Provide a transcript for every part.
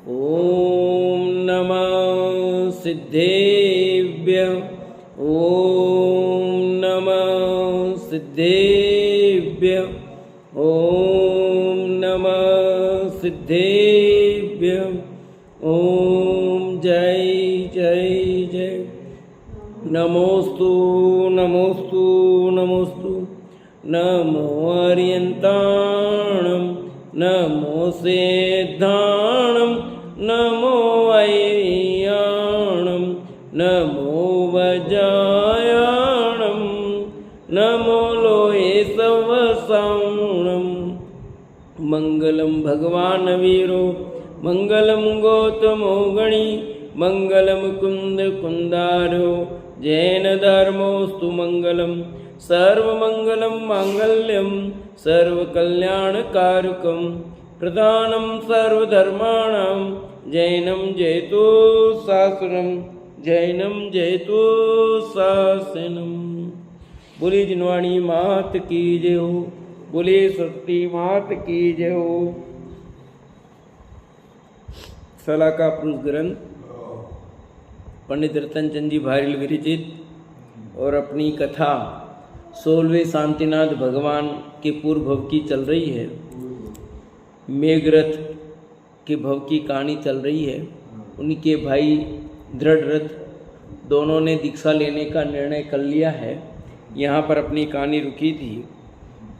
ओम नमः सिद्धेभ्य। ओम नमः सिद्धेभ्य। ओम नमः सिद्धेभ्य। ओम जय जय जय। नमोस्तु नमोस्तु नमोस्तु। नमो अर्यन्ताणं नमो सिद्धाणं नमो ऐयाणं नमो वज्रायाणं नमो लोहे सवसाणं। मंगलम भगवान वीरो मंगलम गौतमो गणी मंगलम कुंद कुंदारो जैन धर्मोस्तु मंगलम। सर्वमंगलम मांगल्यम सर्वकल्याणकारकम प्रधानम सर्वधर्माणां जैनम जयतु शासनम जैनम जयतु शासनम। बोले जिनवाणी मात की जय हो। बोले सरस्वती मात की जय हो। सला का पुरुष ग्रंथ पंडित रतनचंद जी भारिल विरचित और अपनी कथा 16वें शांतिनाथ भगवान के पूर्व भव की चल रही है। मेघरथ के भव की कहानी चल रही है। उनके भाई दृढ़रथ दोनों ने दीक्षा लेने का निर्णय कर लिया है। यहाँ पर अपनी कहानी रुकी थी।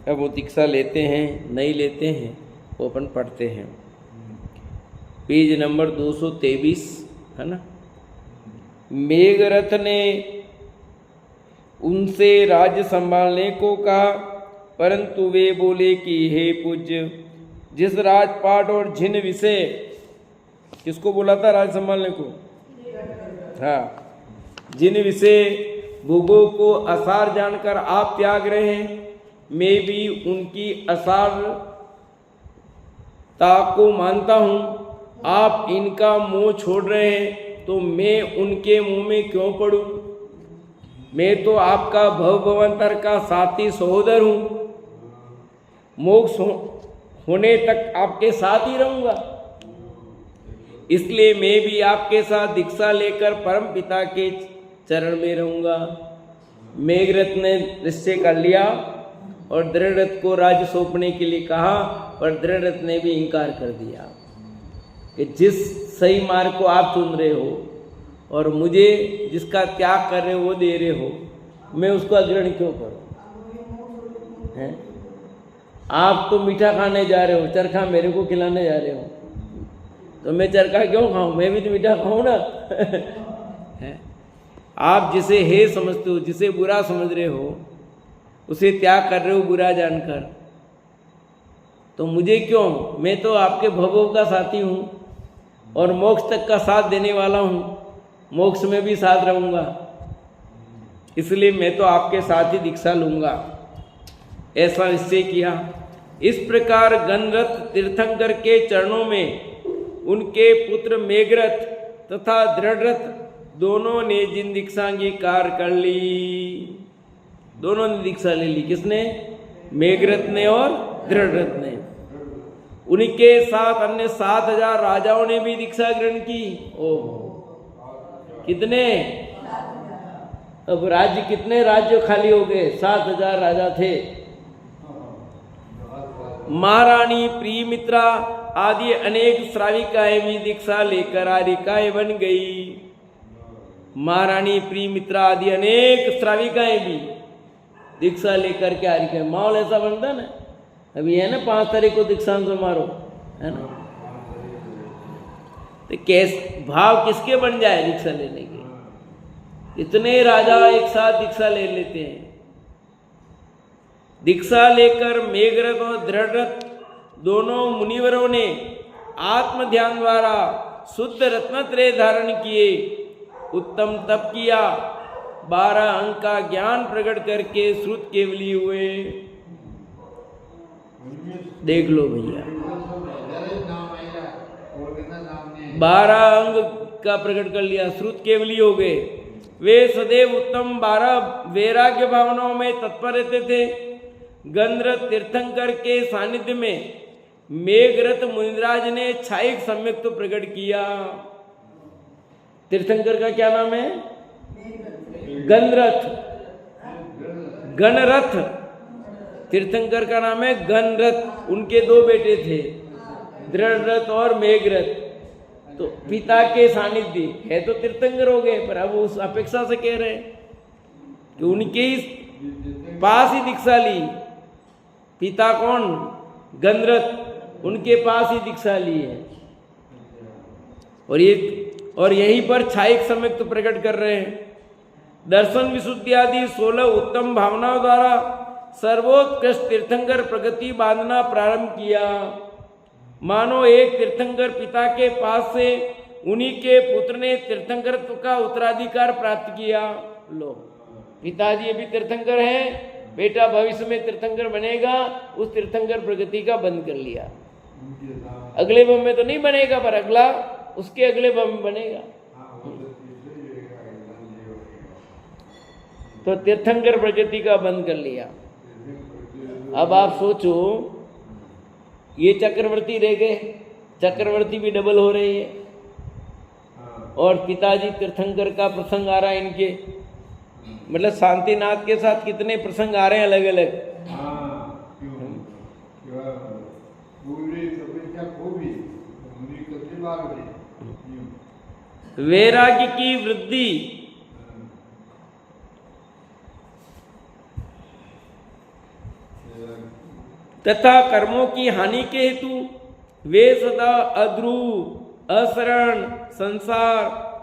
अब वो दीक्षा लेते हैं नहीं लेते हैं वो अपन पढ़ते हैं। पेज नंबर 223 है ना। मेघरथ ने उनसे राज्य संभालने को कहा, परंतु वे बोले कि हे पूज्य, जिस राजपाट और जिन विषय, किसको बोला था राज्य संभालने को? हाँ, जिन विषय भोगों को असार जानकर आप त्याग रहे हैं, मैं भी उनकी असारता को मानता हूँ। आप इनका मोह छोड़ रहे हैं तो मैं उनके मुंह में क्यों पड़ूं? मैं तो आपका भवभवंतर का साथी सहोदर हूँ। मोक्ष होने तक आपके साथ ही रहूँगा। इसलिए मैं भी आपके साथ दीक्षा लेकर परम पिता के चरण में रहूँगा। मेघरथ ने निश्चय कर लिया और दृढ़रथ को राज्य सौंपने के लिए कहा, पर दृढ़रथ ने भी इनकार कर दिया कि जिस सही मार्ग को आप चुन रहे हो और मुझे जिसका त्याग कर रहे हो वो दे रहे हो, मैं उसको अग्रहण क्यों करूं? हैं? आप तो मीठा खाने जा रहे हो, चरखा मेरे को खिलाने जा रहे हो, तो मैं चरखा क्यों खाऊं? मैं भी तो मीठा खाऊं ना। हैं? आप जिसे हे समझते हो, जिसे बुरा समझ रहे हो, उसे त्याग कर रहे हो बुरा जानकर, तो मुझे क्यों? मैं तो आपके भवों का साथी हूं और मोक्ष तक का साथ देने वाला हूं। मोक्ष में भी साथ रहूंगा, इसलिए मैं तो आपके साथ ही दीक्षा लूंगा। ऐसा निश्चय किया। इस प्रकार गणरथ तीर्थंकर के चरणों में उनके पुत्र मेघरथ तथा दृढ़रथ दोनों ने जिन दीक्षा अंगीकार कर ली। दोनों ने दीक्षा ले ली। किसने? मेघरथ ने और दृढ़रथ ने। उनके साथ अन्य 7000 राजाओं ने भी दीक्षा ग्रहण की। ओह, कितने? अब राज्य, कितने राज्य खाली हो गए? 7000 राजा थे। महारानी प्रियमित्रा आदि अनेक श्राविकाएं भी दीक्षा लेकर आरिकाएं बन गई। महारानी प्रियमित्रा आदि अनेक श्राविकाएं भी दीक्षा लेकर के आरिकाएं। माहौल ऐसा बनता ना, अभी है ना 5 तारीख को दीक्षांत समारोह है ना। तो भाव किसके बन जाए दीक्षा लेने के? इतने राजा एक साथ दीक्षा ले लेते हैं। दीक्षा लेकर मेघरथ और दृढ़रथ दोनों मुनिवरों ने आत्म ध्यान द्वारा शुद्ध रत्नत्रय धारण किए, उत्तम तप किया, 12 अंक का ज्ञान प्रकट करके श्रुत केवली हुए। देख लो भैया, 12 अंग का प्रकट कर लिया, श्रुत केवली हो गए। वे सदैव उत्तम 12 वैराग्य भावनाओं में तत्पर रहते थे। गंधर्व तीर्थंकर के सानिध्य में मेघरथ मुनिराज ने छायिक सम्यक तो प्रकट किया। तीर्थंकर का क्या नाम है? गणरथ। गणरथ तीर्थंकर का नाम है गणरथ। उनके दो बेटे थे, दृढ़रथ और मेघरथ। तो पिता के सानिध्य है तो तीर्थंकर हो गए, पर अब उस अपेक्षा से कह रहे हैं कि उनके ही पास ही दीक्षा ली। पिता कौन? गणरथ, उनके पास ही दीक्षा ली है। और यहीं पर छायिक सम्यक तो प्रकट कर रहे हैं। दर्शन विशुद्धि आदि 16 उत्तम भावनाओं द्वारा सर्वोत्कृष्ट तीर्थंकर प्रगति बांधना प्रारंभ किया। मानो एक तीर्थंकर पिता के पास से उन्हीं के पुत्र ने तीर्थंकरत्व का उत्तराधिकार प्राप्त किया। लो, पिताजी अभी तीर्थंकर हैं, बेटा भविष्य में तीर्थंकर बनेगा, उस तीर्थंकर प्रगति का बंद कर लिया। अगले भव में तो नहीं बनेगा, पर अगला उसके अगले भव में बनेगा। तो तीर्थंकर प्रगति का बंद कर लिया। अब आप सोचो, ये चक्रवर्ती रह गए, चक्रवर्ती भी डबल हो रही है, और पिताजी तीर्थंकर का प्रसंग आ रहा है इनके, मतलब शांतिनाथ के साथ कितने प्रसंग आ रहे हैं अलग अलग। वैराग्य की वृद्धि तथा कर्मों की हानि के हेतु वे सदा अध्रुव, असरण, संसार,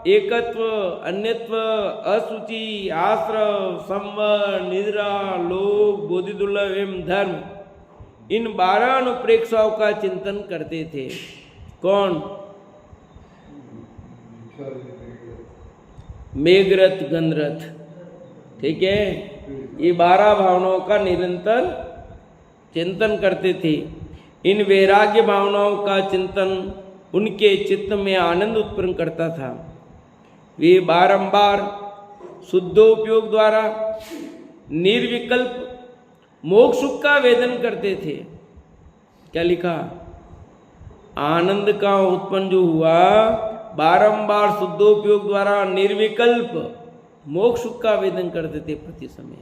एकत्व, अन्यत्व, असुचि, आश्रव, संवर, निद्रा, लोभ, बोधिदुर्लभ एवं धर्म, इन 12 अनुप्रेक्षाओं का चिंतन करते थे। कौन? मेघरथ, गणरथ। ठीक है, ये 12 भावनाओं का निरंतर चिंतन करते थे। इन वैराग्य भावनाओं का चिंतन उनके चित्त में आनंद उत्पन्न करता था। वे बारंबार शुद्धोपयोग द्वारा निर्विकल्प मोक्ष सुख का वेदन करते थे। क्या लिखा? आनंद का उत्पन्न जो हुआ, बारंबार शुद्धोपयोग द्वारा निर्विकल्प मोक्ष सुख का वेदन करते थे। प्रति समय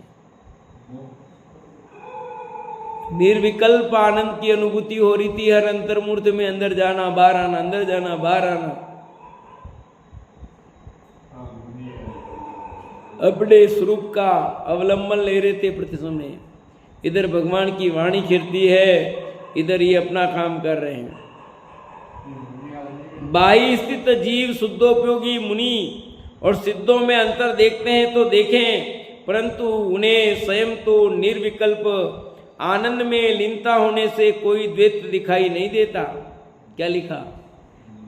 निर्विकल्प आनंद की अनुभूति हो रही थी। हर अंतर्मूर्त में अंदर जाना बाहर आना, अंदर जाना बाहर आना। अपने स्वरूप का अवलंबन ले रहे थे प्रति समय। इधर भगवान की वाणी खिरती है, इधर ये अपना काम कर रहे हैं। बाह्य स्थित जीव शुद्धोपयोगी मुनि और सिद्धों में अंतर देखते हैं तो देखें, परंतु उन्हें स्वयं तो निर्विकल्प आनंद में लीनता होने से कोई द्वैत दिखाई नहीं देता। क्या लिखा?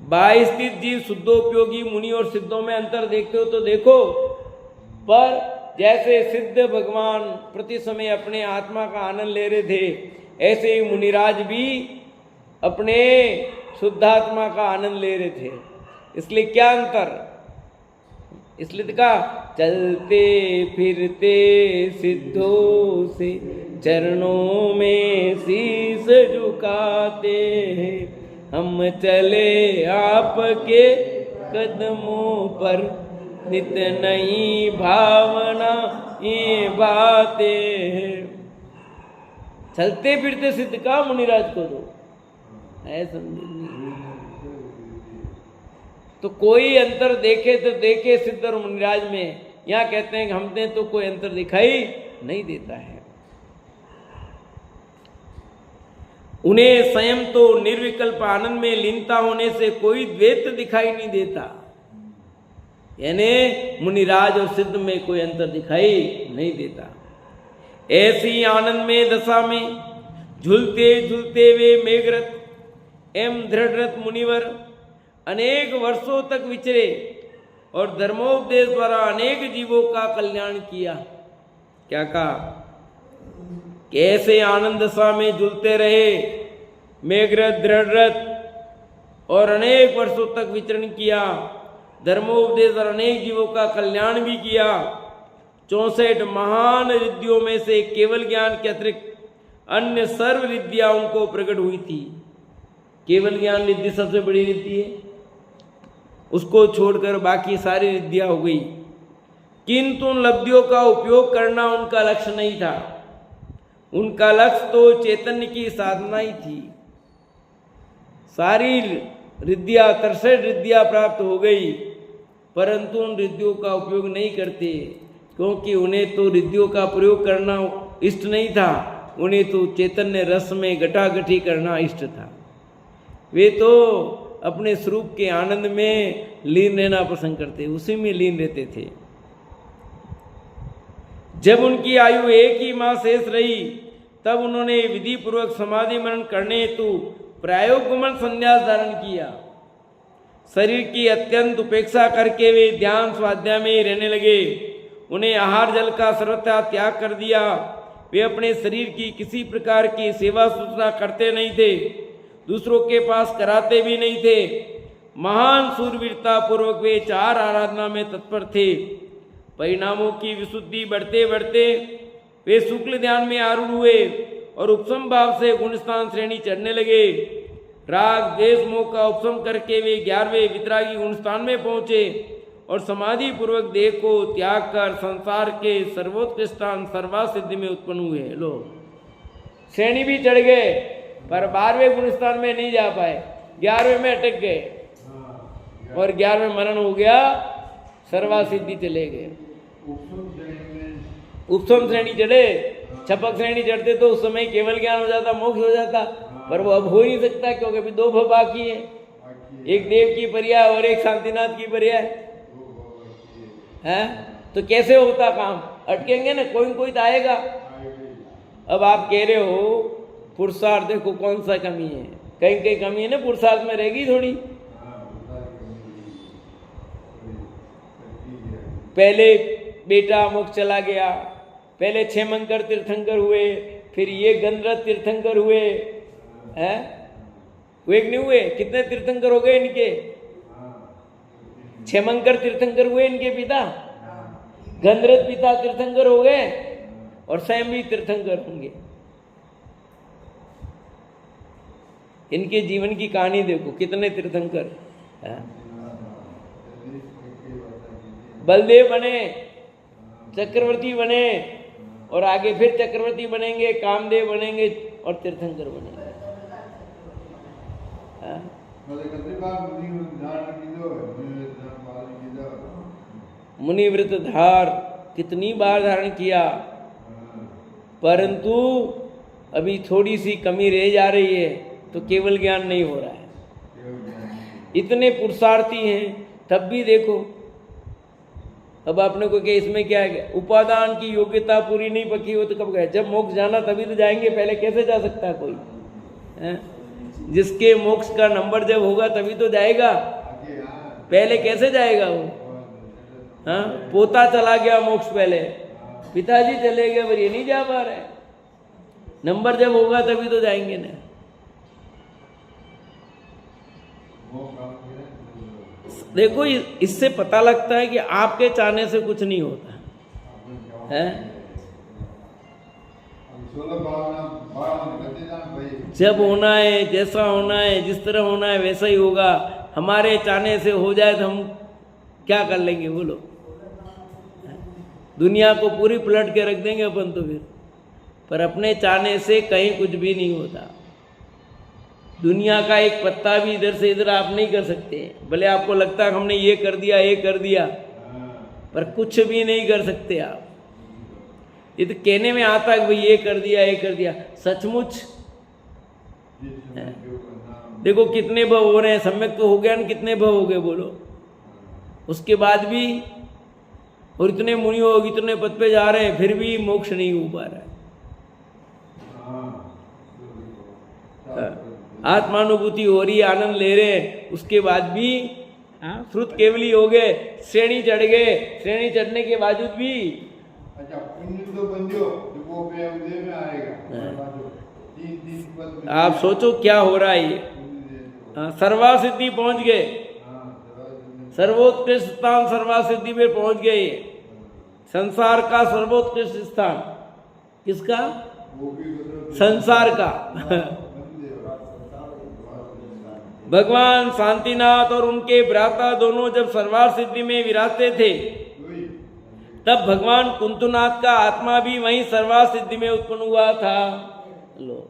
बाह्य स्थित जीव शुद्धोपयोगी मुनि और सिद्धों में अंतर देखते हो तो देखो, पर जैसे सिद्ध भगवान प्रति समय अपने आत्मा का आनंद ले रहे थे, ऐसे ही मुनिराज भी अपने शुद्धात्मा का आनंद ले रहे थे। इसलिए क्या अंतर? इसलिए कहा, चलते फिरते सिद्धों से चरणों में शीश झुकाते हैं, हम चले आपके कदमों पर, नित नई भावना ये बातें हैं। चलते फिरते सिद्ध का मुनिराज को दो, ऐसा तो कोई अंतर देखे तो देखे सिद्ध और मुनिराज में। यहाँ कहते हैं कि हमने तो कोई अंतर दिखाई नहीं देता है। उन्हें स्वयं तो निर्विकल्प आनंद में लीनता होने से कोई द्वैत दिखाई नहीं देता, यानी मुनिराज और सिद्ध में कोई अंतर दिखाई नहीं देता। ऐसी आनंदमय दशा में झूलते झूलते वे मेघरथ एवं दृढ़रथ मुनिवर अनेक वर्षों तक विचरे और धर्मोपदेश द्वारा अनेक जीवों का कल्याण किया। क्या कहा? कैसे आनंद दशा में झूलते रहे मेघरथ, दृढ़रथ, और अनेक वर्षों तक विचरण किया, धर्मोपदेश और अनेक जीवों का कल्याण भी किया। 64 महान रिद्धियों में से केवल ज्ञान के अतिरिक्त अन्य सर्व रिद्धियां उनको प्रकट हुई थी। केवल ज्ञान रिद्धि सबसे बड़ी रिद्धि है, उसको छोड़कर बाकी सारी रिद्धियां हो गई। किंतु उन लब्धियों का उपयोग करना उनका लक्ष्य नहीं था। उनका लक्ष्य तो चैतन्य की साधना ही थी। सारी रिद्धियां 63 रिद्धियां प्राप्त हो गई, परंतु उन रिद्धियों का उपयोग नहीं करते, क्योंकि उन्हें तो रिद्धियों का प्रयोग करना इष्ट नहीं था। उन्हें तो चैतन्य रस में गटागटी करना इष्ट था। वे तो अपने स्वरूप के आनंद में लीन रहना पसंद करते, उसी में लीन रहते थे। जब उनकी आयु 1 ही माह शेष रही, तब उन्होंने विधि पूर्वक समाधि मनन करने हेतु प्रायोगमन संन्यास धारण किया। शरीर की अत्यंत उपेक्षा करके वे ध्यान स्वाध्याय में ही रहने लगे। उन्हें आहार जल का सर्वथा त्याग कर दिया। वे अपने शरीर की किसी प्रकार की सेवा सूचना करते नहीं थे, दूसरों के पास कराते भी नहीं थे। महान सूरवीरता पूर्वक वे 4 आराधना में तत्पर थे। परिणामों की विशुद्धि बढ़ते बढ़ते वे शुक्ल ध्यान में आरूढ़ हुए और उपशम भाव से गुणस्थान श्रेणी चढ़ने लगे। राग द्वेष मोह का उपशम करके वे 11वें वितरागी गुणस्थान में पहुंचे और समाधि पूर्वक देह को त्याग कर संसार के सर्वोत्कृष्ट स्थान सर्वासिद्धि में उत्पन्न हुए। लो, श्रेणी भी चढ़ गए, पर 12वें गुणस्थान में नहीं जा पाए, 11वें में अटक गए और 11वें मनन हो गया, सर्वासिद्धि चले गए। उपशम श्रेणी चढ़े, छपक श्रेणी चढ़ते तो उस समय केवल ज्ञान हो जाता, मोक्ष हो जाता, पर वो अब हो ही नहीं सकता, क्योंकि अभी 2 भव बाकी है, एक देव की पर्याय और एक शांतिनाथ की पर्याय है। तो कैसे होता काम? अटकेंगे ना, कोई कोई तो आएगा। अब आप कह रहे हो पुरुषार्थ, देखो कौन सा कमी है, कहीं कहीं कमी है ना, पुरुषार्थ में रहेगी थोड़ी। पहले बेटा मोक्ष चला गया, पहले क्षेमंकर तीर्थंकर हुए, फिर ये गंधर्व तीर्थंकर हुए, हैं हुए कि नहीं हुए? कितने तीर्थंकर हो गए इनके? क्षेमंकर तीर्थंकर हुए इनके पिता, गंधर्व पिता तीर्थंकर हो गए और स्वयं भी तीर्थंकर होंगे। इनके जीवन की कहानी देखो, कितने तीर्थंकर। बलदेव बने, चक्रवर्ती बने और आगे फिर चक्रवर्ती बनेंगे, कामदेव बनेंगे और तीर्थंकर बनेंगे। मुनिव्रत धार कितनी बार धारण किया, परंतु अभी थोड़ी सी कमी रह जा रही है, तो केवल ज्ञान नहीं हो रहा है। इतने पुरुषार्थी हैं तब भी देखो, अब आपने को क्या इसमें क्या है, उपादान की योग्यता पूरी नहीं पकी हो तो कब गए? जब मोक्ष जाना तभी तो जाएंगे, पहले कैसे जा सकता है कोई है? जिसके मोक्ष का नंबर जब होगा तभी तो जाएगा, पहले कैसे जाएगा वो? हाँ, पोता चला गया मोक्ष पहले, पिताजी चले गए, पर ये नहीं जा पा रहे। नंबर जब होगा तभी तो जाएंगे ना। देखो, इससे पता लगता है कि आपके चाहने से कुछ नहीं होता है। जब होना है, जैसा होना है, जिस तरह होना है वैसा ही होगा। हमारे चाहने से हो जाए तो हम क्या कर लेंगे बोलो? दुनिया को पूरी पलट के रख देंगे अपन तो फिर। पर अपने चाहने से कहीं कुछ भी नहीं होता। दुनिया का एक पत्ता भी इधर से इधर आप नहीं कर सकते। भले आपको लगता है हमने ये कर दिया, ये कर दिया, पर कुछ भी नहीं कर सकते आप। ये तो कहने में आता है कि भाई ये कर दिया, ये कर दिया, सचमुच देखो कितने भव हो रहे हैं। सम्यक तो हो गया ना, कितने भव हो गए बोलो? उसके बाद भी, और इतने मुनियोग इतने पद पे जा रहे हैं, फिर भी मोक्ष नहीं हो पा रहा है। आत्मानुभूति हो रही, आनंद ले रहे हैं, उसके बाद भी श्रुत केवली हो गए, श्रेणी चढ़ गए। श्रेणी चढ़ने के बावजूद भी आप सोचो क्या हो रहा है। ये सर्वासिद्धि पहुंच गए, सर्वोत्कृष्ट स्थान सर्वासिद्धि में पहुंच गए। संसार का सर्वोत्कृष्ट स्थान किसका? संसार का। भगवान शांतिनाथ और उनके भ्राता दोनों जब सर्वार सिद्धि में विराजते थे, तब भगवान कुंतुनाथ का आत्मा भी वहीं सर्वार सिद्धि में उत्पन्न हुआ था। लो,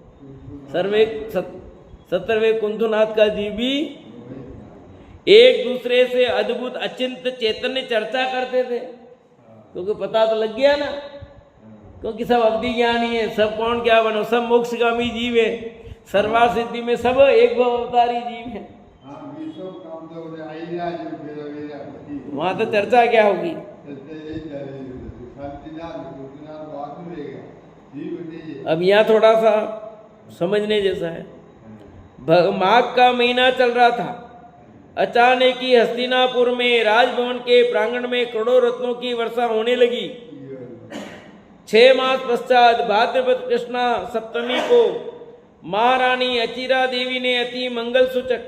17वें कुंतुनाथ का जीव भी एक दूसरे से अद्भुत अचिंत चैतन्य चर्चा करते थे, क्योंकि पता तो लग गया ना, क्योंकि सब अवधि ज्ञानी है, सब कौन क्या बनो, सब मोक्षगामी जीव है, सर्वार सिद्धि में सब एक भव अवतारी जीव है। वहां तो चर्चा क्या होगी। अब यहाँ थोड़ा सा समझने जैसा है। माघ का महीना चल रहा था, अचानक ही हस्तिनापुर में राजभवन के प्रांगण में करोड़ों रत्नों की वर्षा होने लगी। 6 मास पश्चात भाद्रपद कृष्णा सप्तमी को महारानी अचिरा देवी ने अति मंगल सूचक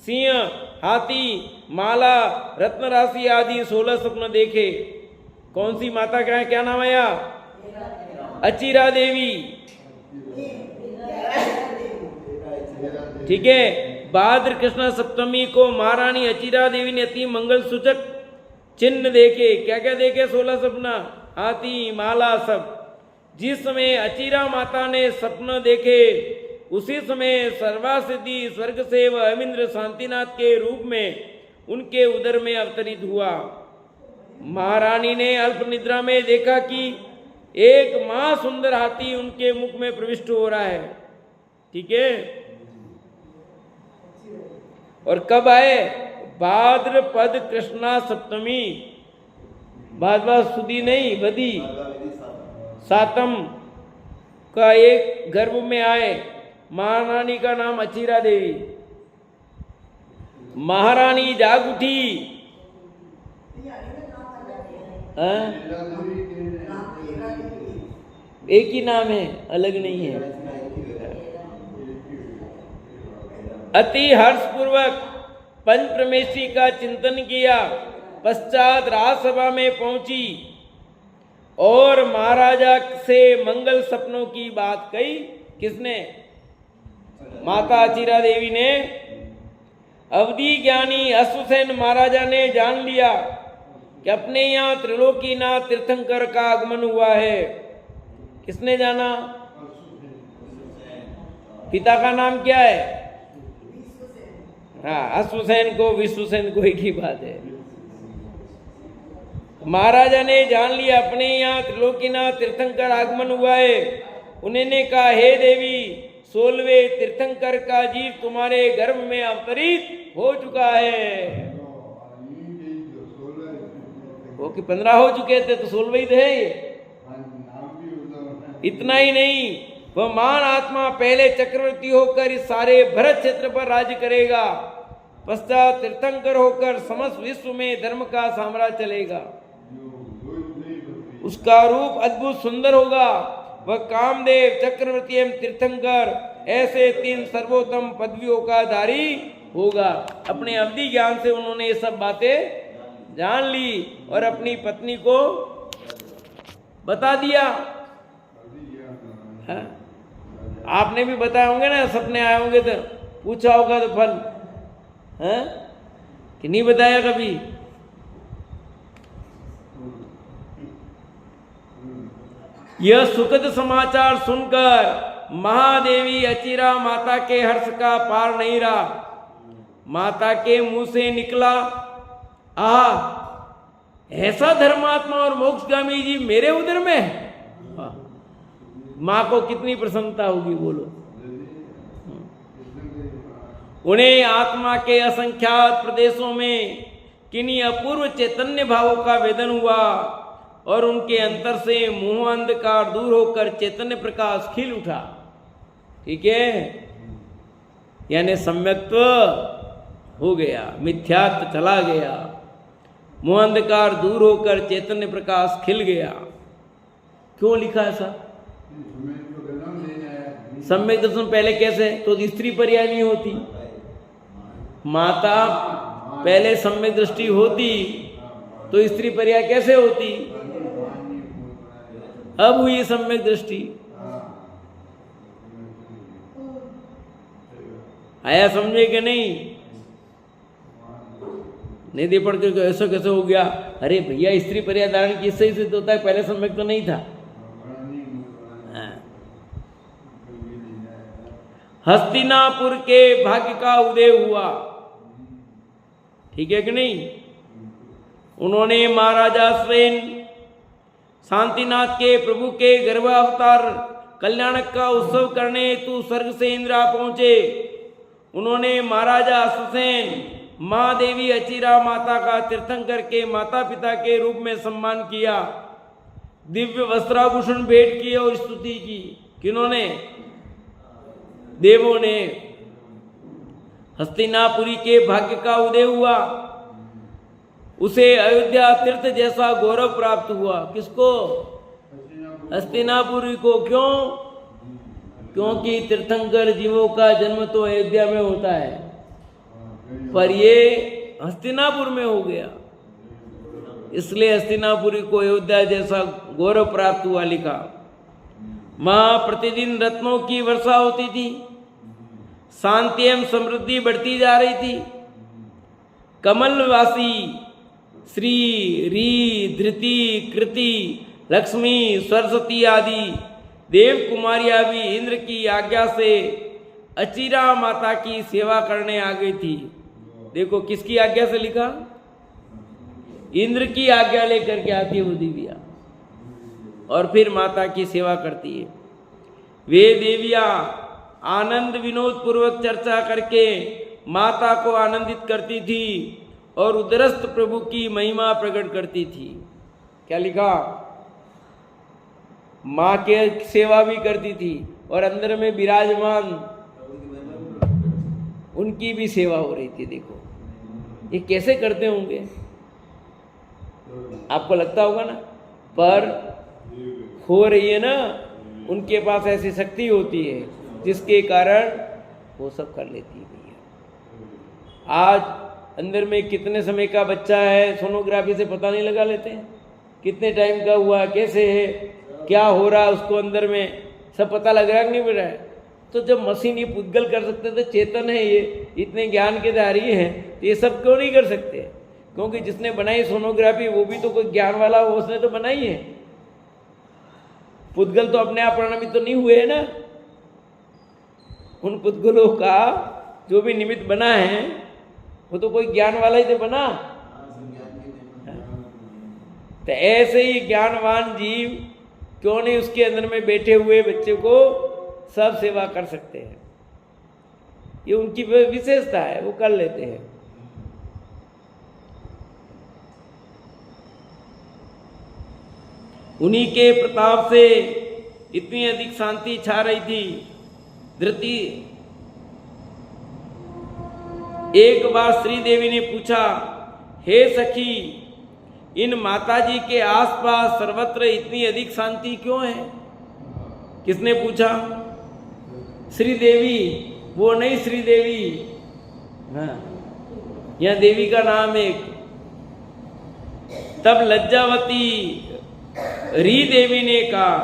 सिंह, हाथी, माला, रत्न राशि आदि 16 स्वप्न देखे। कौन सी माता का है, क्या नाम है या? अचिरा देवी, ठीक है। भाद्र कृष्ण सप्तमी को महारानी अचिरा देवी ने अति मंगल सूचक चिन्ह देखे। क्या क्या देखे? 16 सपना, हाथी, माला, सब। जिस समय अचिरा माता ने सपन देखे, उसी समय सर्वासिद्धि स्वर्ग से वह अमिंद्र शांतिनाथ के रूप में उनके उदर में अवतरित हुआ। महारानी ने अल्प निद्रा में देखा कि एक महासुंदर हाथी उनके मुख में प्रविष्ट हो रहा है, ठीक है। और कब आए? भाद्रपद कृष्णा सप्तमी, भाद्रपद सुदी नहीं, बदी सातम का एक गर्भ में आए। महारानी का नाम अचिरा देवी। महारानी जाग उठी। एक ही नाम है, अलग नहीं है। अति हर्षपूर्वक पंचप्रमेशी का चिंतन किया। पश्चात राजसभा में पहुंची और महाराजा से मंगल सपनों की बात कही। किसने? माता अचिरा देवी ने। अवधि ज्ञानी अश्वसेन महाराजा ने जान लिया कि अपने यहाँ त्रिलोकीनाथ तीर्थंकर का आगमन हुआ है। किसने जाना? पिता का नाम क्या है? हाँ, अश्वसेन को विश्वसेन को एक ही बात है। महाराजा ने जान लिया अपने यहाँ त्रिलोकीनाथ तीर्थंकर आगमन हुआ है। उन्होंने कहा, हे देवी, 16वें तीर्थंकर का जीव तुम्हारे गर्भ में अवतरित हो चुका है। वो कि 15 हो चुके थे तो 16वें ही थे ये। इतना ही नहीं, वह महान आत्मा पहले चक्रवर्ती होकर इस सारे भरत क्षेत्र पर राज्य करेगा, पश्चात तीर्थंकर होकर समस्त विश्व में धर्म का साम्राज्य चलेगा। उसका रूप अद्भुत सुंदर होगा। वह कामदेव, चक्रवर्ती एवं तीर्थंकर, ऐसे 3 सर्वोत्तम पदवियों का धारी होगा। अपने अवधि ज्ञान से उन्होंने ये सब बातें जान ली और अपनी पत्नी को बता दिया। हाँ? आपने भी बताए होंगे ना, सपने आए होंगे तो पूछा होगा तो फल है कि नहीं बताया कभी? यह सुखद समाचार सुनकर महादेवी अचिरा माता के हर्ष का पार नहीं रहा। माता के मुंह से निकला, ऐसा धर्मात्मा और मोक्षगामी जी मेरे उदर में है। मां को कितनी प्रसन्नता होगी, बोलो। उन्हें आत्मा के असंख्यात प्रदेशों में किन्हीं अपूर्व चैतन्य भावों का वेदन हुआ और उनके अंतर से मोह अंधकार दूर होकर चैतन्य प्रकाश खिल उठा। ठीक है, यानी सम्यक्त्व हो गया, मिथ्यात्व चला गया, मोह अंधकार दूर होकर चैतन्य प्रकाश खिल गया। क्यों लिखा ऐसा? सम्यक दर्शन पहले कैसे? तो स्त्री पर्याय नहीं होती। माता पहले सम्यक दृष्टि होती तो स्त्री पर्याय कैसे होती? अब हुई सम्यक दृष्टि। आया समझे कि नहीं? निधि पढ़ के ऐसा कैसे हो गया? अरे भैया स्त्री पर्याधारण की इससे ही सिद्ध होता है, पहले समय तो नहीं था। हस्तिनापुर के भाग्य का उदय हुआ, ठीक है कि नहीं? उन्होंने महाराजा सेन शांतिनाथ के प्रभु के गर्भावतार कल्याणक का उत्सव करने हेतु स्वर्ग से इंद्र आ पहुंचे। उन्होंने महाराजा अश्वसेन माँ देवी अचिरा माता का तीर्थंकर के माता पिता के रूप में सम्मान किया, दिव्य वस्त्राभूषण भेंट किए और स्तुति की। किन्होंने? देवों ने। हस्तिनापुरी के भाग्य का उदय हुआ, उसे अयोध्या तीर्थ जैसा गौरव प्राप्त हुआ। किसको? हस्तिनापुरी को। क्यों? क्योंकि तीर्थंकर जीवों का जन्म तो अयोध्या में होता है, पर ये हस्तिनापुर में हो गया, इसलिए हस्तिनापुरी को अयोध्या जैसा गौरव प्राप्त हुआ। लिखा, वहां प्रतिदिन रत्नों की वर्षा होती थी, शांति एवं समृद्धि बढ़ती जा रही थी। कमलवासी श्री री धृति कृति लक्ष्मी सरस्वती आदि देव कुमारियां भी इंद्र की आज्ञा से अचिरा माता की सेवा करने आ गई थी। देखो किसकी आज्ञा से लिखा? इंद्र की आज्ञा लेकर के आती है वो देवियां और फिर माता की सेवा करती है। वे देवियां आनंद विनोद पूर्वक चर्चा करके माता को आनंदित करती थी और उदरस्त प्रभु की महिमा प्रकट करती थी। क्या लिखा? माँ के सेवा भी करती थी और अंदर में विराजमान उनकी भी सेवा हो रही थी। देखो ये कैसे करते होंगे, आपको लगता होगा ना, पर हो रही है ना, उनके पास ऐसी शक्ति होती है जिसके कारण वो सब कर लेती है। भैया आज अंदर में कितने समय का बच्चा है, सोनोग्राफी से पता नहीं लगा लेते हैं कितने टाइम का हुआ, कैसे है, क्या हो रहा है उसको अंदर में, सब पता लग रहा है कि नहीं मिल रहा है? तो जब मशीन ये पुद्गल कर सकते थे, चेतन है ये, इतने ज्ञान के धारी हैं, तो ये सब क्यों नहीं कर सकते? क्योंकि जिसने बनाई सोनोग्राफी वो भी तो कोई ज्ञान वाला हो, उसने तो बनाई है। पुद्गल तो अपने आप परिणामित तो नहीं हुए है ना, उन पुद्गलों का जो भी निमित्त बना है वो तो कोई ज्ञान वाला ही तो बना। तो ऐसे ही ज्ञानवान जीव क्यों नहीं उसके अंदर में बैठे हुए बच्चे को सब सेवा कर सकते हैं? ये उनकी विशेषता है, वो कर लेते हैं। उन्हीं के प्रताप से इतनी अधिक शांति छा रही थी। धृति एक बार श्री देवी ने पूछा, हे सखी, इन माताजी के आसपास सर्वत्र इतनी अधिक शांति क्यों है? किसने पूछा? श्री देवी। वो नहीं श्री देवी, हाँ, यह देवी का नाम एक। तब लज्जावती री देवी ने कहा,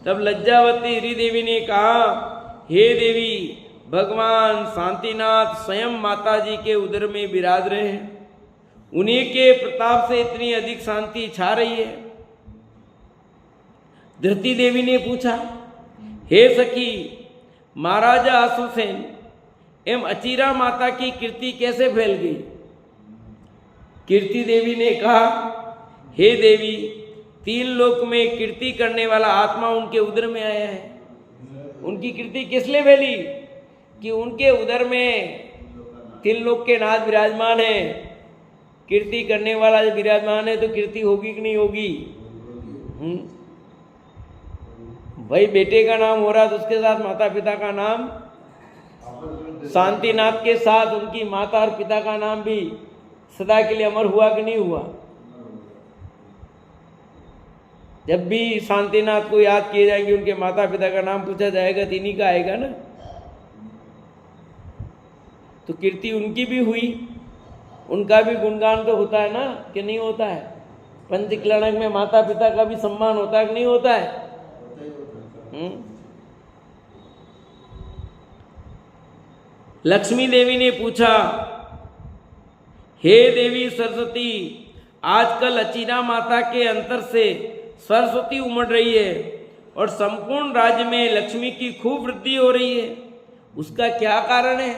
तब लज्जावती री देवी ने कहा, हे देवी, भगवान शांतिनाथ स्वयं माता जी के उदर में विराज रहे हैं, उन्हीं के प्रताप से इतनी अधिक शांति छा रही है। धृति देवी ने पूछा, हे सखी, महाराजा अश्वसेन एवं अचिरा माता की कीर्ति कैसे फैल गई? कीर्ति देवी ने कहा, हे देवी, 3 लोक में कीर्ति करने वाला आत्मा उनके उदर में आया है। उनकी कीर्ति किस लिए फैली? कि उनके उदर में 3 लोक के नाथ विराजमान है। कीर्ति करने वाला जब विराजमान है तो कीर्ति होगी कि नहीं होगी? भाई बेटे का नाम हो रहा तो उसके साथ माता पिता का नाम, शांतिनाथ के साथ उनकी माता और पिता का नाम भी सदा के लिए अमर हुआ कि नहीं हुआ? जब भी शांतिनाथ को याद किए जाएंगे, उनके माता पिता का नाम पूछा जाएगा तो इन्हीं का आएगा ना। तो कीर्ति उनकी भी हुई, उनका भी गुणगान तो होता है ना, कि नहीं होता है? पंचक्लणक में माता पिता का भी सम्मान होता है कि नहीं होता है? लक्ष्मी देवी ने पूछा, हे देवी सरस्वती, आजकल अचीरा माता के अंतर से सरस्वती उमड़ रही है और संपूर्ण राज्य में लक्ष्मी की खूब वृद्धि हो रही है, उसका क्या कारण है?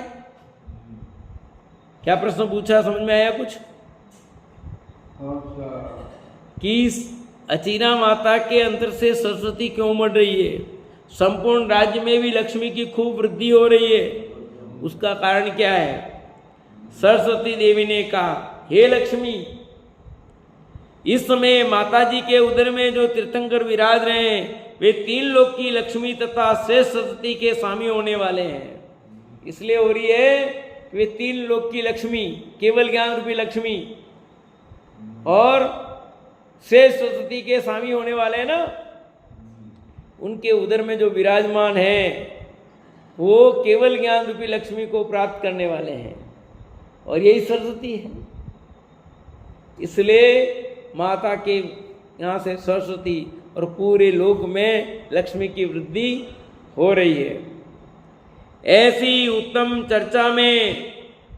क्या प्रश्न पूछा, समझ में आया कुछ? कि अचीरा माता के अंतर से सरस्वती क्यों उमड़ रही है, संपूर्ण राज्य में भी लक्ष्मी की खूब वृद्धि हो रही है, उसका कारण क्या है? सरस्वती देवी ने कहा, हे लक्ष्मी, इस समय माताजी के उदर में जो तीर्थंकर विराज रहे हैं वे 3 लोक की लक्ष्मी तथा श्रेष्ठ सरस्वती के स्वामी होने वाले हैं। इसलिए हो रही है कि वे 3 लोक की लक्ष्मी, केवल ज्ञान रूपी लक्ष्मी और श्रेष्ठ सरस्वती के स्वामी होने वाले हैं ना, उनके उदर में जो विराजमान है वो केवल ज्ञान रूपी लक्ष्मी को प्राप्त करने वाले हैं और यही सरस्वती है। इसलिए माता के यहाँ से सरस्वती और पूरे लोक में लक्ष्मी की वृद्धि हो रही है। ऐसी उत्तम चर्चा में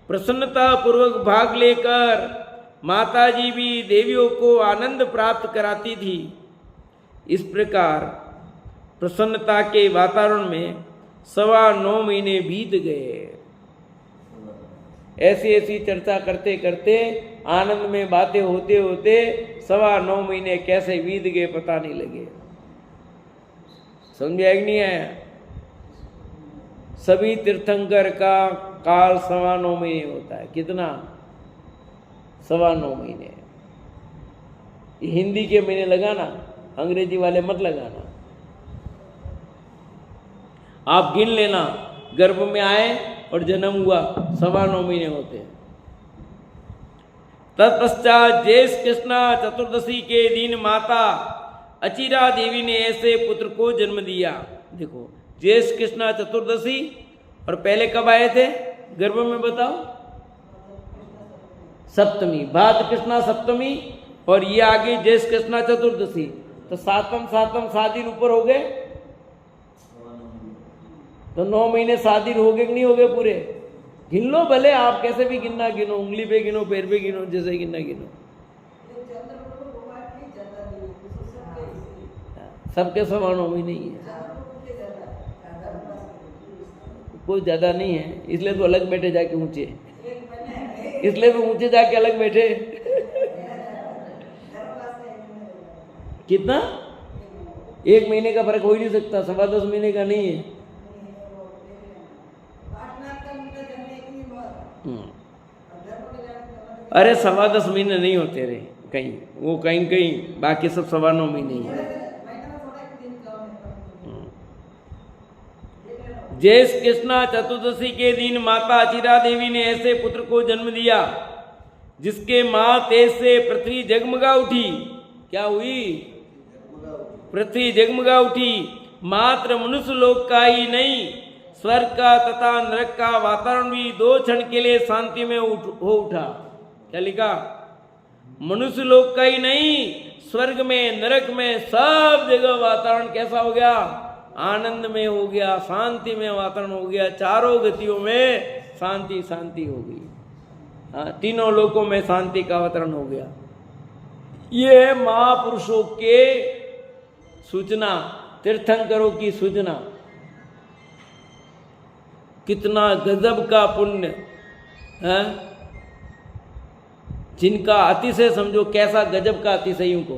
प्रसन्नता पूर्वक भाग लेकर माताजी भी देवियों को आनंद प्राप्त कराती थी। इस प्रकार प्रसन्नता के वातावरण में 9.25 महीने बीत गए। ऐसी ऐसी चर्चा करते करते, आनंद में बातें होते होते 9.25 महीने कैसे बीत गए पता नहीं लगे। समझ आया कि नहीं आया? सभी तीर्थंकर का काल 9.25 महीने होता है। कितना? 9.25 महीने। हिंदी के महीने लगाना, अंग्रेजी वाले मत लगाना। आप गिन लेना, गर्भ में आए और जन्म हुआ 9.25 महीने होते हैं। तत्पश्चात ज्येष्ठ कृष्णा चतुर्दशी के दिन माता अचीरा देवी ने ऐसे पुत्र को जन्म दिया। देखो, ज्येष्ठ कृष्णा चतुर्दशी और पहले कब आए थे गर्भ में, बताओ? सप्तमी, भाद्र कृष्णा सप्तमी और ये आगे ज्येष्ठ कृष्णा चतुर्दशी, तो 7 दिन ऊपर हो गए, तो 9 महीने 7 दिन हो गए कि नहीं हो गए पूरे? गिन लो भले, आप कैसे भी गिनना गिनो, उंगली पे गिनो, पैर पे गिनो, जैसे गिनना गिनो। सबके 9.25 महीने ही है, कोई ज्यादा नहीं है। इसलिए तो अलग बैठे जाके ऊंचे, इसलिए तो ऊंचे जाके अलग बैठे। कितना? 1 महीने का फर्क हो ही नहीं सकता, 10.25 महीने का नहीं है। अरे 10.25 महीने नहीं होते रे कहीं, वो कहीं कहीं, बाकी सब 9.25 महीने ही है। ज्येष्ठ कृष्णा चतुर्दशी के दिन माता अचीरा देवी ने ऐसे पुत्र को जन्म दिया जिसके मां तेज से पृथ्वी जगमगा उठी। क्या हुई? पृथ्वी जगमगा उठी। मात्र मनुष्य लोक का ही नहीं, स्वर्ग का तथा नरक का वातावरण भी 2 क्षण के लिए शांति में हो उठा। क्या लिखा? मनुष्य लोक का ही नहीं, स्वर्ग में, नरक में, सब जगह वातावरण कैसा हो गया? आनंद में हो गया, शांति में वातावरण हो गया। चारों गतियों में शांति शांति हो गई। हाँ, तीनों लोकों में शांति का वातावरण हो गया। ये है महापुरुषों के सूचना, तीर्थंकरों की सूचना। कितना गजब का पुण्य है, जिनका अतिशय समझो, कैसा गजब का अतिशयों को,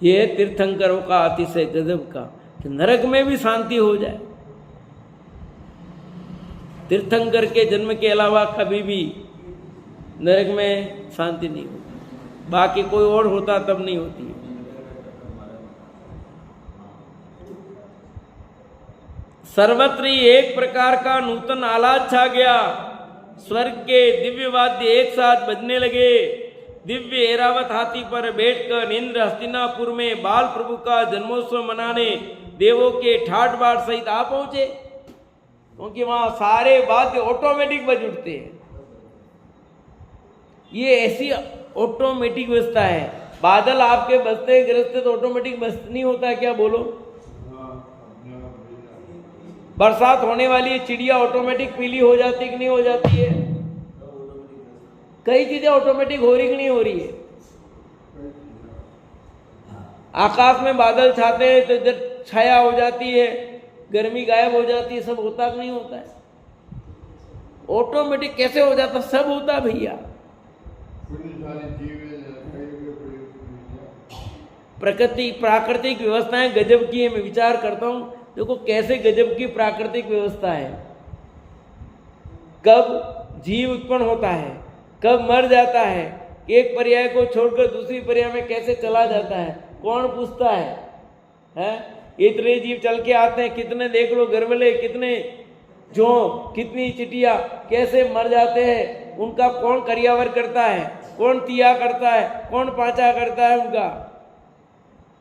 ये तीर्थंकरों का अतिशय गजब का, कि नरक में भी शांति हो जाए। तीर्थंकर के जन्म के अलावा कभी भी नरक में शांति नहीं होती, बाकी कोई और होता तब नहीं होती। सर्वत्र एक प्रकार का नूतन आह्लाद छा गया। स्वर्ग के दिव्य वाद्य एक साथ बजने लगे। दिव्य ऐरावत हाथी पर बैठकर इंद्र हस्तिनापुर में बाल प्रभु का जन्मोत्सव मनाने देवों के ठाट बाट सहित आ पहुंचे, क्योंकि वहां सारे वाद्य ऑटोमेटिक बज उठते हैं। ये ऐसी ऑटोमेटिक व्यवस्था है। बादल आपके बजते गरजते तो ऑटोमेटिक बज नहीं होता है क्या? बोलो, बरसात होने वाली है, चिड़िया ऑटोमेटिक पीली हो जाती कि नहीं हो जाती है? कई चीजें ऑटोमेटिक हो रही कि नहीं हो रही है? आकाश में बादल छाते हैं तो इधर छाया हो जाती है, गर्मी गायब हो जाती है, सब होता कि नहीं होता है? ऑटोमेटिक कैसे हो जाता? सब होता भैया। प्रकृति प्राकृतिक व्यवस्थाएं गजब की है। मैं विचार करता हूं, देखो कैसे गजब की प्राकृतिक व्यवस्था है। कब जीव उत्पन्न होता है, कब मर जाता है, एक पर्याय को छोड़कर दूसरी पर्याय में कैसे चला जाता है, कौन पूछता है? इतने जीव चल के आते हैं, कितने देख लो गरवले, कितने जो, कितनी चिटिया कैसे मर जाते हैं, उनका कौन करियावर करता है, कौन तिया करता है, कौन पाचा करता है उनका,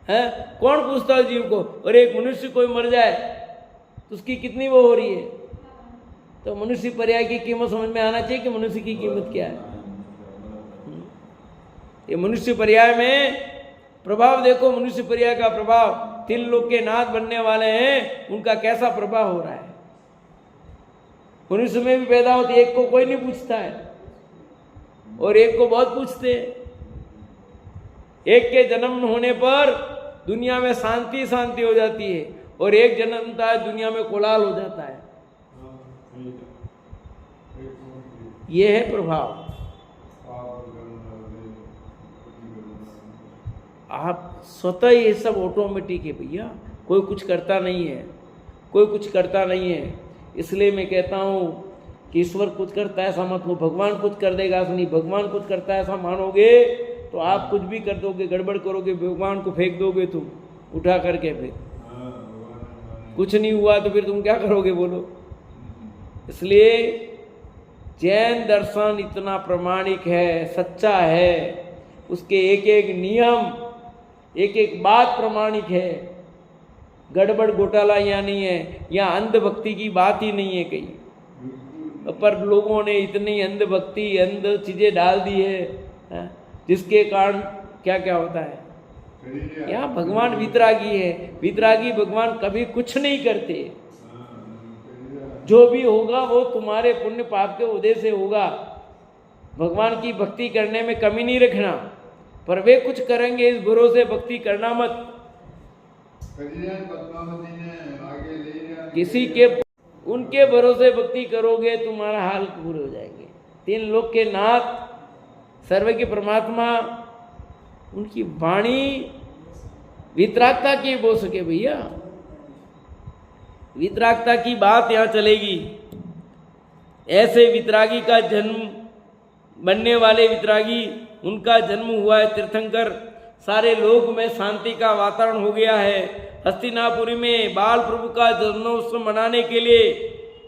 है कौन पूछता है जीव को? और एक मनुष्य कोई मर जाए तो उसकी कितनी वो हो रही है? तो मनुष्य पर्याय की कीमत समझ में आना चाहिए कि मनुष्य की कीमत क्या है। ये मनुष्य पर्याय में प्रभाव देखो, मनुष्य पर्याय का प्रभाव, तीन लोग के नाथ बनने वाले हैं, उनका कैसा प्रभाव हो रहा है। मनुष्य में भी पैदा होती, एक को कोई नहीं पूछता है और एक को बहुत पूछते हैं। एक के जन्म होने पर दुनिया में शांति शांति हो जाती है और एक जन्मता है दुनिया में कोलाहल हो जाता है। ये है प्रभाव। आप स्वतः ये सब ऑटोमेटिक है भैया, कोई कुछ करता नहीं है, कोई कुछ करता नहीं है। इसलिए मैं कहता हूं कि ईश्वर कुछ करता है ऐसा मत लो, भगवान कुछ कर देगा ऐसा नहीं। भगवान कुछ करता है ऐसा मानोगे तो आप कुछ भी कर दोगे, गड़बड़ करोगे, भगवान को फेंक दोगे तुम उठा करके, फिर कुछ नहीं हुआ तो फिर तुम क्या करोगे बोलो। इसलिए जैन दर्शन इतना प्रामाणिक है, सच्चा है, उसके एक एक नियम, एक एक बात प्रामाणिक है। गड़बड़ घोटाला यहाँ नहीं है, यहाँ अंधभक्ति की बात ही नहीं है कहीं। पर लोगों ने इतनी अंधभक्ति, अंध चीजें डाल दी है, जिसके कारण क्या क्या होता है। यहाँ भगवान वितरागी है, वितरागी भगवान कभी कुछ नहीं करते। जो भी होगा वो तुम्हारे पुण्य पाप के उदय से होगा। भगवान की भक्ति करने में कमी नहीं रखना, पर वे कुछ करेंगे इस भरोसे भक्ति करना मत। किसी के उनके भरोसे भक्ति करोगे तुम्हारा हाल पूरे हो जाएंगे। तीन लोक के नाथ, सर्वज्ञ परमात्मा, उनकी वाणी वितरागता की बोल सके भैया। वितरागता की बात यहां चलेगी। ऐसे वितरागी का जन्म, बनने वाले वितरागी, उनका जन्म हुआ है तीर्थंकर। सारे लोक में शांति का वातावरण हो गया है। हस्तिनापुरी में बाल प्रभु का जन्मोत्सव मनाने के लिए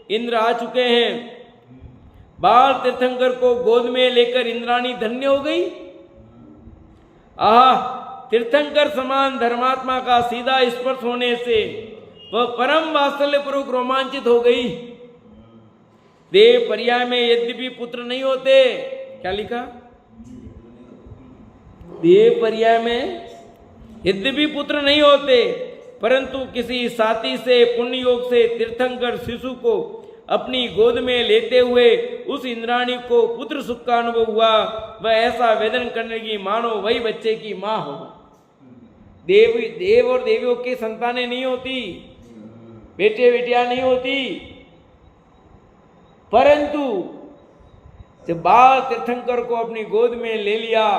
इंद्र आ चुके हैं। बाल तीर्थंकर को गोद में लेकर इंद्राणी धन्य हो गई। आह, तीर्थंकर समान धर्मात्मा का सीधा स्पर्श होने से वह परम वात्सल्यपूर्वक रोमांचित हो गई। देव पर्याय में यद्यपि पुत्र नहीं होते, क्या लिखा? देव पर्याय में यद्यपि पुत्र नहीं होते, परंतु किसी साथी से पुण्य योग से तीर्थंकर शिशु को अपनी गोद में लेते हुए उस इंद्राणी को पुत्र सुख का अनुभव हुआ। वह ऐसा वेदन करने की मानो वही बच्चे की मां हो। देव और देवियों की संतानें नहीं होती, बेटे बेटियां नहीं होती, परंतु जब बाल तीर्थंकर को अपनी गोद में ले लिया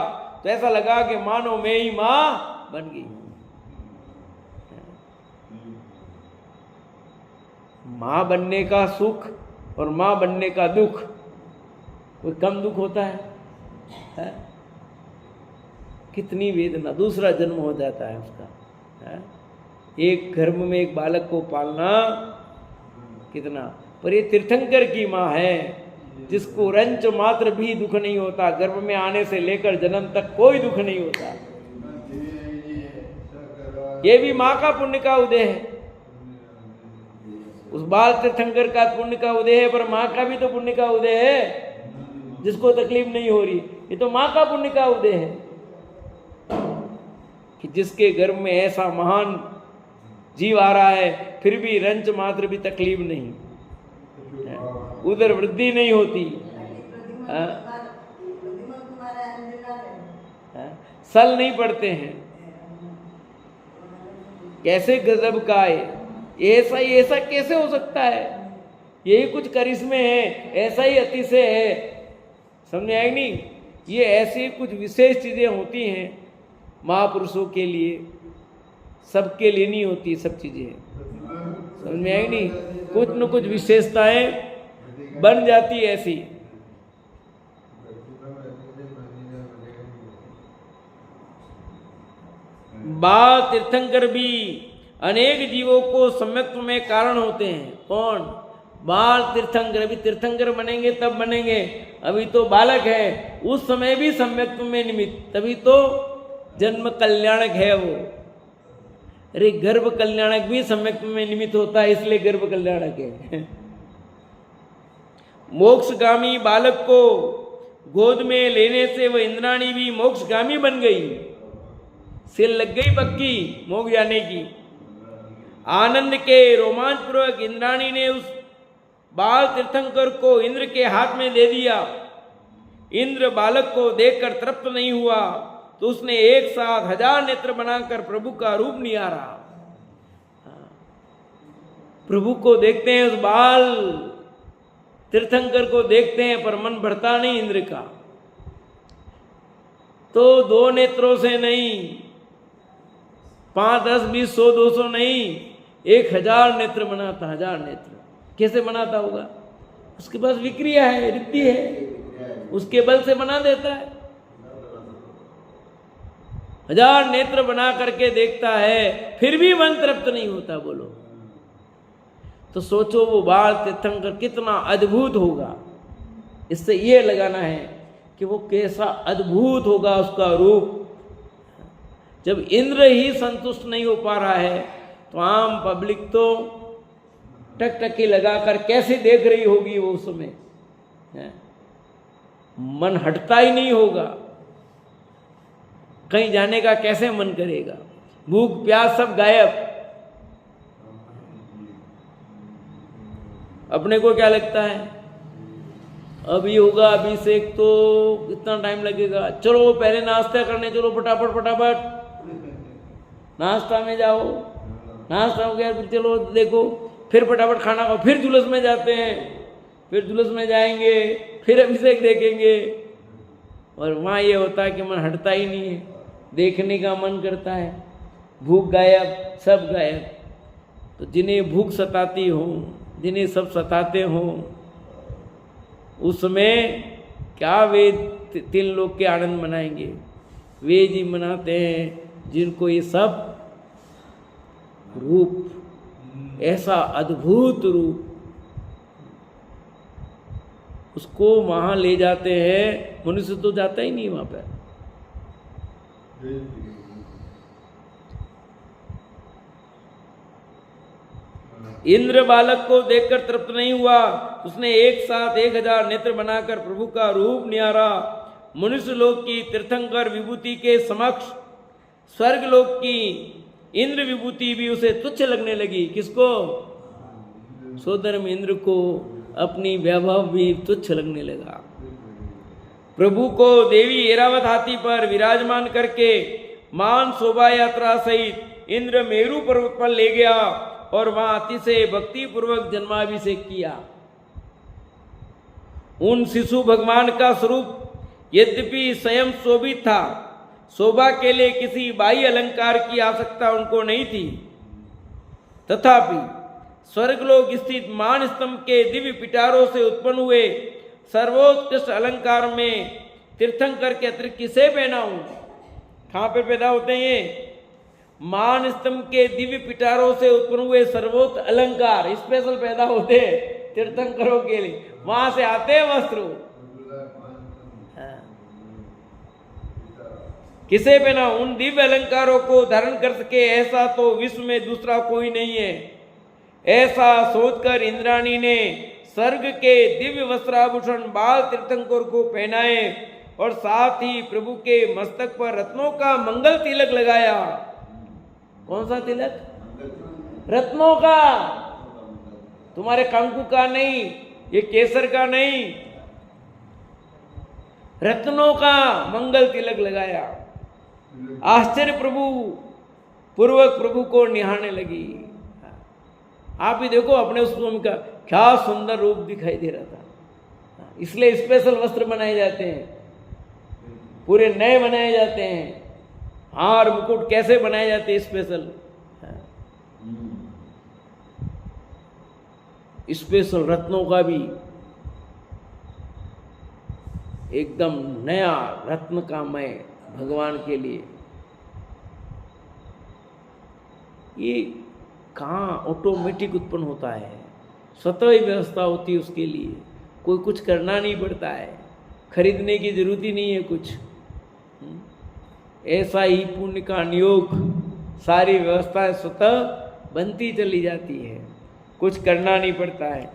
तो ऐसा लगा कि मानो मैं ही मां बन गई। मां बनने का सुख और मां बनने का दुख, कोई कम दुख होता है? कितनी वेदना, दूसरा जन्म हो जाता है उसका। है? एक गर्भ में एक बालक को पालना कितना, पर ये तीर्थंकर की मां है जिसको रंच मात्र भी दुख नहीं होता। गर्भ में आने से लेकर जन्म तक कोई दुख नहीं होता। ये भी मां का पुण्य का उदय है। उस बाल तीर्थंकर का पुण्य का उदय है, पर मां का भी तो पुण्य का उदय है जिसको तकलीफ नहीं हो रही। ये तो मां का पुण्य का उदय है कि जिसके गर्भ में ऐसा महान जीव आ रहा है, फिर भी रंच मात्र भी तकलीफ नहीं, उधर वृद्धि नहीं होती, सल नहीं पड़ते हैं। कैसे गजब का है, ऐसा कैसे हो सकता है? यही कुछ करिश्मे हैं, ऐसा ही अतिशय है, समझ आए नहीं? ये ऐसी कुछ विशेष चीजें होती हैं महापुरुषों के लिए, सबके लिए नहीं होती सब चीजें, समझ में आई नहीं? कुछ न कुछ विशेषताएं बन जाती ऐसी। बाल तीर्थंकर भी अनेक जीवों को सम्यक्त्व में कारण होते हैं। कौन? बाल तीर्थंकर। अभी तीर्थंकर बनेंगे तब बनेंगे, अभी तो बालक है, उस समय भी सम्यक्त्व में निमित्त, तभी तो जन्म कल्याणक है वो। अरे गर्भ कल्याणक भी सम्यक्त्व में निमित्त होता है, इसलिए गर्भ कल्याणक है। मोक्षगामी बालक को गोद में लेने से वह इंद्राणी भी मोक्षगामी बन गई, सिर लग गई पक्की मोक्ष जाने की। आनंद के रोमांच पूर्वक इंद्राणी ने उस बाल तीर्थंकर को इंद्र के हाथ में दे दिया। इंद्र बालक को देखकर तृप्त नहीं हुआ तो उसने एक साथ 1000 नेत्र बनाकर प्रभु का रूप निहारा। प्रभु को देखते हैं, उस बाल तीर्थंकर को देखते हैं, पर मन भरता नहीं इंद्र का। तो 2 नेत्रों से नहीं, 5, 10, 20, 100, 200 नहीं, 1000 नेत्र बनाता। 1000 नेत्र कैसे बनाता होगा? उसके पास विक्रिया है, रिद्धि है, उसके बल से बना देता है। 1000 नेत्र बना करके देखता है, फिर भी मन तृप्त नहीं होता। बोलो तो सोचो वो बाल तीर्थंकर कितना अद्भुत होगा। इससे ये लगाना है कि वो कैसा अद्भुत होगा उसका रूप। जब इंद्र ही संतुष्ट नहीं हो पा रहा है तो आम पब्लिक तो टकटकी लगाकर कैसे देख रही होगी वो उस समय, मन हटता ही नहीं होगा। कहीं जाने का कैसे मन करेगा? भूख प्यास सब गायब। अपने को क्या लगता है, अभी होगा अभिषेक तो इतना टाइम लगेगा, चलो पहले नाश्ता करने चलो, फटाफट फटाफट नाश्ता में जाओ, नाश्ता हो गया फिर चलो देखो, फिर फटाफट खाना खाओ, फिर जुलूस में जाते हैं, फिर जुलूस में जाएंगे, फिर अभिषेक देखेंगे। और वहाँ ये होता है कि मन हटता ही नहीं है, देखने का मन करता है, भूख गायब, सब गायब। तो जिन्हें भूख सताती हो, जिन्हें सब सताते हो, उसमें क्या वे 3 लोग के आनंद मनाएंगे? वे जी मनाते हैं जिनको ये सब रूप, ऐसा अद्भुत रूप, उसको वहां ले जाते हैं। मनुष्य तो जाता ही नहीं वहां पर। इंद्र बालक को देखकर तृप्त नहीं हुआ, उसने एक साथ 1000 नेत्र बनाकर प्रभु का रूप निहारा। मनुष्य लोक की तीर्थंकर विभूति के समक्ष स्वर्ग लोक की इंद्र विभूति भी उसे तुच्छ लगने लगी। किसको? सोदर्म इंद्र को अपनी वैभव भी तुच्छ लगने लगा। प्रभु को देवी ऐरावत हाथी पर विराजमान करके मान शोभा यात्रा सहित इंद्र मेरू पर्वत पर ले गया और वहां अतिशय भक्ति पूर्वक जन्माभिषेक किया। उन शिशु भगवान का स्वरूप यद्यपि स्वयं शोभित था, शोभा के लिए किसी बाह्य अलंकार की आवश्यकता उनको नहीं थी। तथापि स्वर्गलोक स्थित मान स्तंभ के दिव्य पिटारों से उत्पन्न हुए सर्वोत्कृष्ट अलंकार में तीर्थंकर के अतिरिक्त किसे पहनाऊं? कहां पे पैदा होते हैं ये? मान स्तंभ के दिव्य पिटारों से उत्पन्न हुए सर्वोत्त अलंकार स्पेशल पैदा होते तीर्थंकरों के लिए, वहां से आते हैं वस्त्र। किसे पहना? उन दिव्य अलंकारों को धारण कर सके ऐसा तो विश्व में दूसरा कोई नहीं है। ऐसा सोचकर इंद्राणी ने स्वर्ग के दिव्य वस्त्राभूषण बाल तीर्थंकर को पहनाए और साथ ही प्रभु के मस्तक पर रत्नों का मंगल तिलक लगाया। कौन सा तिलक? रत्नों का, तुम्हारे कंकु का नहीं, ये केसर का नहीं, रत्नों का मंगल तिलक लगाया। आश्चर्य प्रभु पूर्वक प्रभु को निहारने लगी। आप ही देखो अपने उस स्वामी का क्या सुंदर रूप दिखाई दे रहा था। इसलिए स्पेशल वस्त्र बनाए जाते हैं, पूरे नए बनाए जाते हैं, हार मुकुट कैसे बनाए जाते हैं स्पेशल, स्पेशल रत्नों का भी एकदम नया रत्न का मैं भगवान के लिए। ये कहाँ ऑटोमेटिक उत्पन्न होता है, स्वतः ही व्यवस्था होती है उसके लिए, कोई कुछ करना नहीं पड़ता है, खरीदने की जरूरत ही नहीं है कुछ। ऐसा ही पुण्य का नियोग, सारी व्यवस्था स्वतः बनती चली जाती है, कुछ करना नहीं पड़ता है।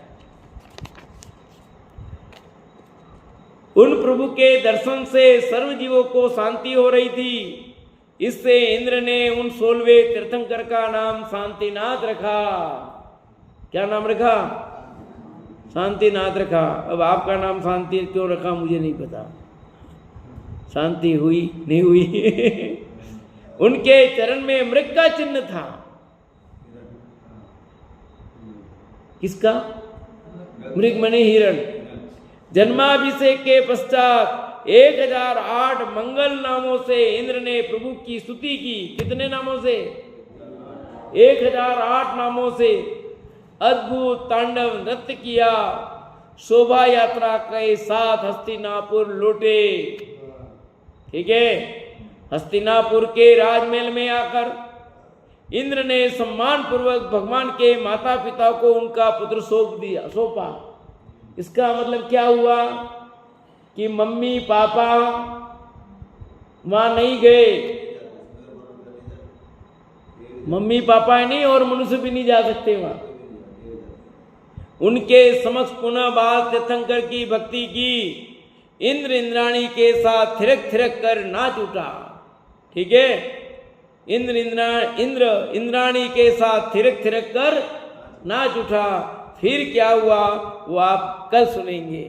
उन प्रभु के दर्शन से सर्व जीवों को शांति हो रही थी। इससे इंद्र ने उन 16वें तीर्थंकर का नाम शांतिनाथ रखा। क्या नाम रखा? शांतिनाथ रखा। अब आपका नाम शांति क्यों रखा मुझे नहीं पता, शांति हुई नहीं हुई। उनके चरण में मृग का चिन्ह था। किसका? मृग मने हिरण। जन्माभिषेक के पश्चात 1008 मंगल नामों से इंद्र ने प्रभु की स्तुति की। कितने नामों से? 1008 नामों से अद्भुत तांडव नृत्य किया। शोभा यात्रा के साथ हस्तिनापुर लौटे। ठीक है, हस्तिनापुर के राजमहल में आकर इंद्र ने सम्मान पूर्वक भगवान के माता पिता को उनका पुत्र सौंपा। इसका मतलब क्या हुआ कि मम्मी पापा वहां नहीं गए, मम्मी पापा नहीं और मनुष्य भी नहीं जा सकते वहां। उनके समक्ष पुनः बाल तीर्थंकर की भक्ति की। इंद्र इंद्राणी के साथ थिरक थिरक कर नाच उठा। ठीक है, इंद्र इंद्राणी के साथ थिरक थिरक कर नाच उठा। फिर क्या हुआ वो आप कल सुनेंगे।